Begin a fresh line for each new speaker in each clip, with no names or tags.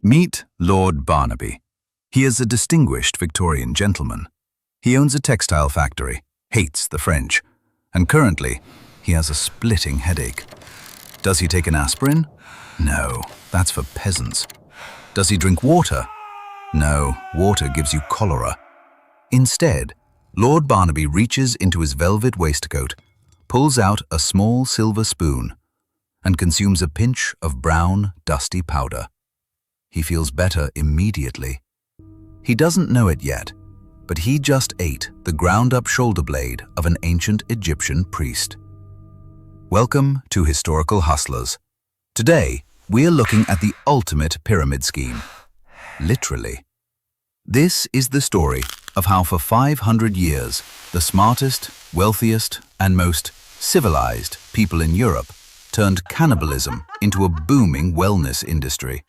Meet Lord Barnaby. He is a distinguished Victorian gentleman. He owns a textile factory, hates the French, and currently he has a splitting headache. Does he take an aspirin? No, that's for peasants. Does he drink water? No, water gives you cholera. Instead, Lord Barnaby reaches into his velvet waistcoat, pulls out a small silver spoon, and consumes a pinch of brown, dusty powder. He feels better immediately. He doesn't know it yet, but he just ate the ground-up shoulder blade of an ancient Egyptian priest. Welcome to Historical Hustlers. Today, we're looking at the ultimate pyramid scheme. Literally. This is the story of how for 500 years, the smartest, wealthiest, and most civilized people in Europe turned cannibalism into a booming wellness industry.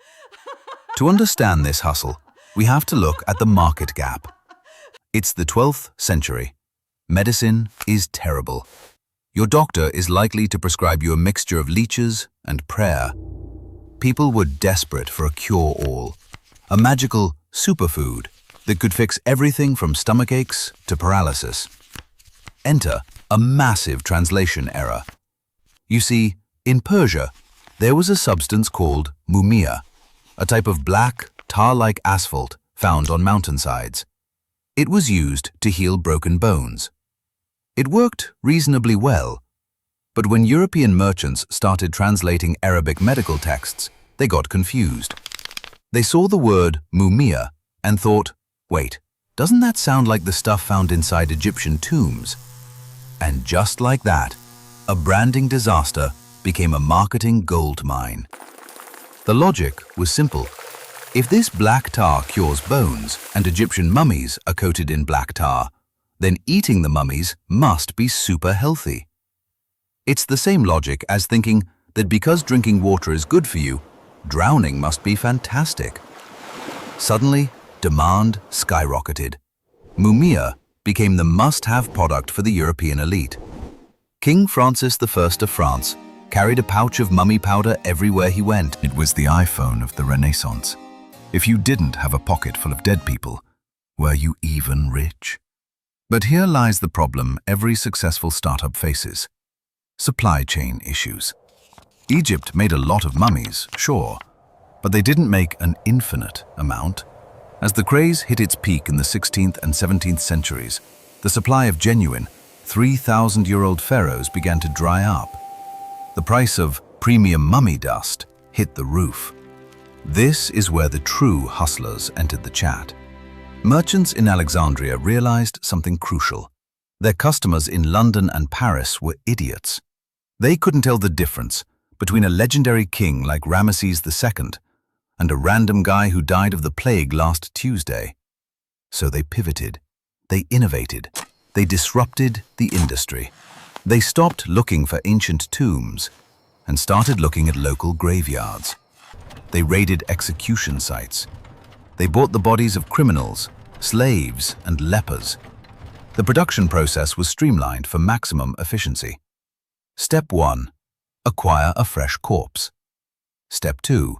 To understand this hustle, we have to look at the market gap. It's the 12th century. Medicine is terrible. Your doctor is likely to prescribe you a mixture of leeches and prayer. People were desperate for a cure-all, a magical superfood that could fix everything from stomach aches to paralysis. Enter a massive translation error. You see, in Persia, there was a substance called Mumia, a type of black, tar-like asphalt found on mountainsides. It was used to heal broken bones. It worked reasonably well, but when European merchants started translating Arabic medical texts, they got confused. They saw the word Mumia and thought, wait, doesn't that sound like the stuff found inside Egyptian tombs? And just like that, a branding disaster became a marketing gold mine. The logic was simple. If this black tar cures bones and Egyptian mummies are coated in black tar, then eating the mummies must be super healthy. It's the same logic as thinking that because drinking water is good for you, drowning must be fantastic. Suddenly, demand skyrocketed. Mumia became the must-have product for the European elite. King Francis I of France carried a pouch of mummy powder everywhere he went. It was the iPhone of the Renaissance. If you didn't have a pocket full of dead people, were you even rich? But here lies the problem every successful startup faces: supply chain issues. Egypt made a lot of mummies, sure, but they didn't make an infinite amount. As the craze hit its peak in the 16th and 17th centuries, the supply of genuine 3,000-year-old pharaohs began to dry up. The price of premium mummy dust hit the roof. This is where the true hustlers entered the chat. Merchants in Alexandria realized something crucial. Their customers in London and Paris were idiots. They couldn't tell the difference between a legendary king like Ramesses II and a random guy who died of the plague last Tuesday. So they pivoted. They innovated. They disrupted the industry. They stopped looking for ancient tombs and started looking at local graveyards. They raided execution sites. They bought the bodies of criminals, slaves, and lepers. The production process was streamlined for maximum efficiency. Step 1. Acquire a fresh corpse. Step 2.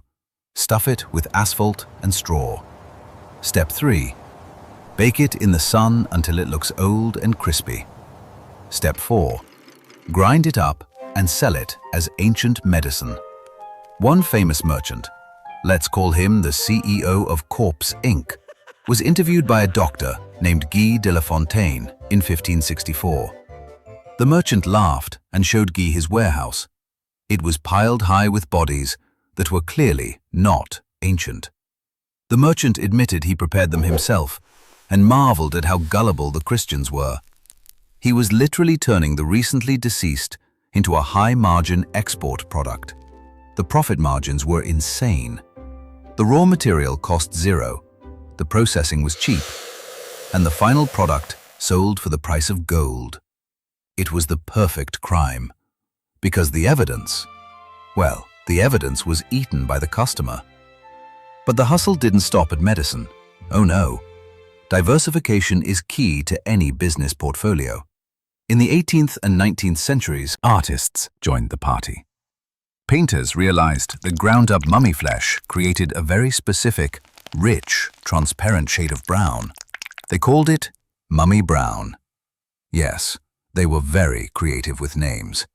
Stuff it with asphalt and straw. Step 3. Bake it in the sun until it looks old and crispy. Step 4. Grind it up and sell it as ancient medicine. One famous merchant, let's call him the CEO of Corpse Inc., was interviewed by a doctor named Guy de la Fontaine in 1564. The merchant laughed and showed Guy his warehouse. It was piled high with bodies that were clearly not ancient. The merchant admitted he prepared them himself and marveled at how gullible the Christians were. He was literally turning the recently deceased into a high-margin export product. The profit margins were insane. The raw material cost zero, the processing was cheap, and the final product sold for the price of gold. It was the perfect crime, because the evidence was eaten by the customer. But the hustle didn't stop at medicine. Oh no. Diversification is key to any business portfolio. In the 18th and 19th centuries, artists joined the party. Painters realized that ground-up mummy flesh created a very specific, rich, transparent shade of brown. They called it mummy brown. Yes, they were very creative with names.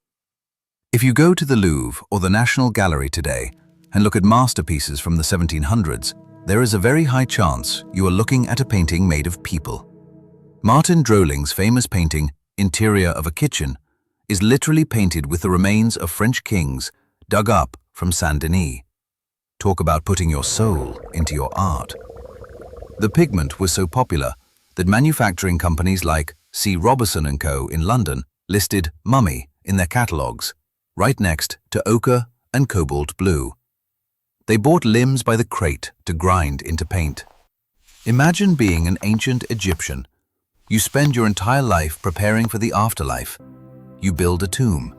If you go to the Louvre or the National Gallery today and look at masterpieces from the 1700s, there is a very high chance you are looking at a painting made of people. Martin Droling's famous painting, Interior of a Kitchen, is literally painted with the remains of French kings dug up from Saint-Denis. Talk about putting your soul into your art. The pigment was so popular that manufacturing companies like C. Robertson & Co. in London listed mummy in their catalogues, right next to ochre and cobalt blue. They bought limbs by the crate to grind into paint. Imagine being an ancient Egyptian. You spend your entire life preparing for the afterlife. You build a tomb.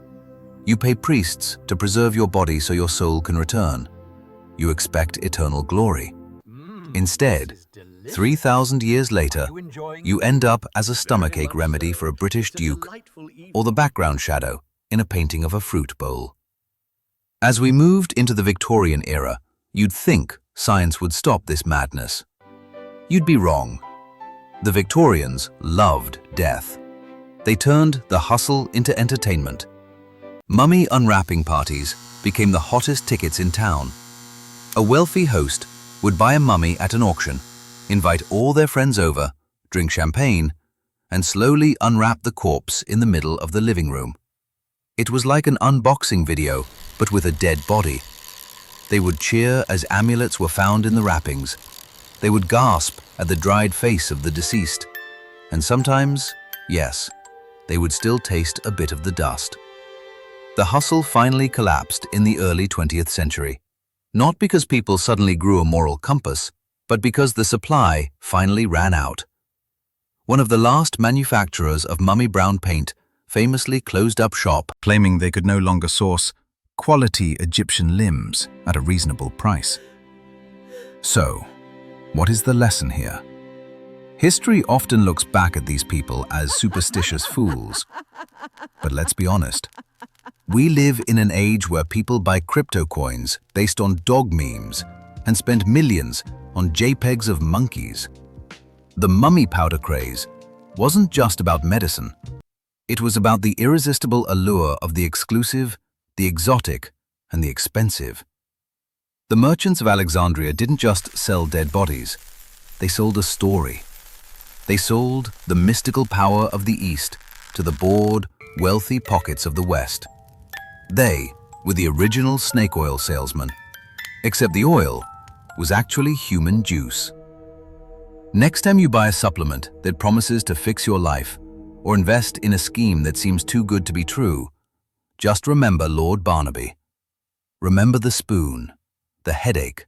You pay priests to preserve your body so your soul can return. You expect eternal glory. Instead, 3,000 years later, you end up as a stomachache remedy for a British duke or the background shadow in a painting of a fruit bowl. As we moved into the Victorian era, you'd think science would stop this madness. You'd be wrong. The Victorians loved death. They turned the hustle into entertainment. Mummy unwrapping parties became the hottest tickets in town. A wealthy host would buy a mummy at an auction, invite all their friends over, drink champagne, and slowly unwrap the corpse in the middle of the living room. It was like an unboxing video, but with a dead body. They would cheer as amulets were found in the wrappings. They would gasp at the dried face of the deceased. And sometimes, yes, they would still taste a bit of the dust. The hustle finally collapsed in the early 20th century. Not because people suddenly grew a moral compass, but because the supply finally ran out. One of the last manufacturers of mummy brown paint famously closed up shop, claiming they could no longer source quality Egyptian limbs at a reasonable price. So, what is the lesson here? History often looks back at these people as superstitious fools. But let's be honest. We live in an age where people buy crypto coins based on dog memes and spend millions on JPEGs of monkeys. The mummy powder craze wasn't just about medicine. It was about the irresistible allure of the exclusive, the exotic, and the expensive. The merchants of Alexandria didn't just sell dead bodies. They sold a story. They sold the mystical power of the East to the bored, wealthy pockets of the West. They were the original snake oil salesmen, except the oil was actually human juice. Next time you buy a supplement that promises to fix your life or invest in a scheme that seems too good to be true, just remember Lord Barnaby. Remember the spoon, the headache,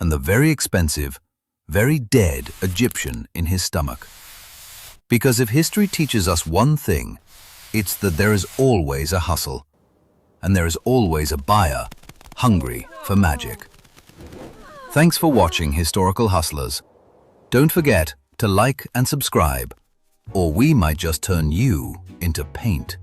and the very expensive, very dead Egyptian in his stomach. Because if history teaches us one thing, it's that there is always a hustle. And there is always a buyer hungry for magic. Thanks for watching, Historical Hustlers. Don't forget to like and subscribe, or we might just turn you into paint.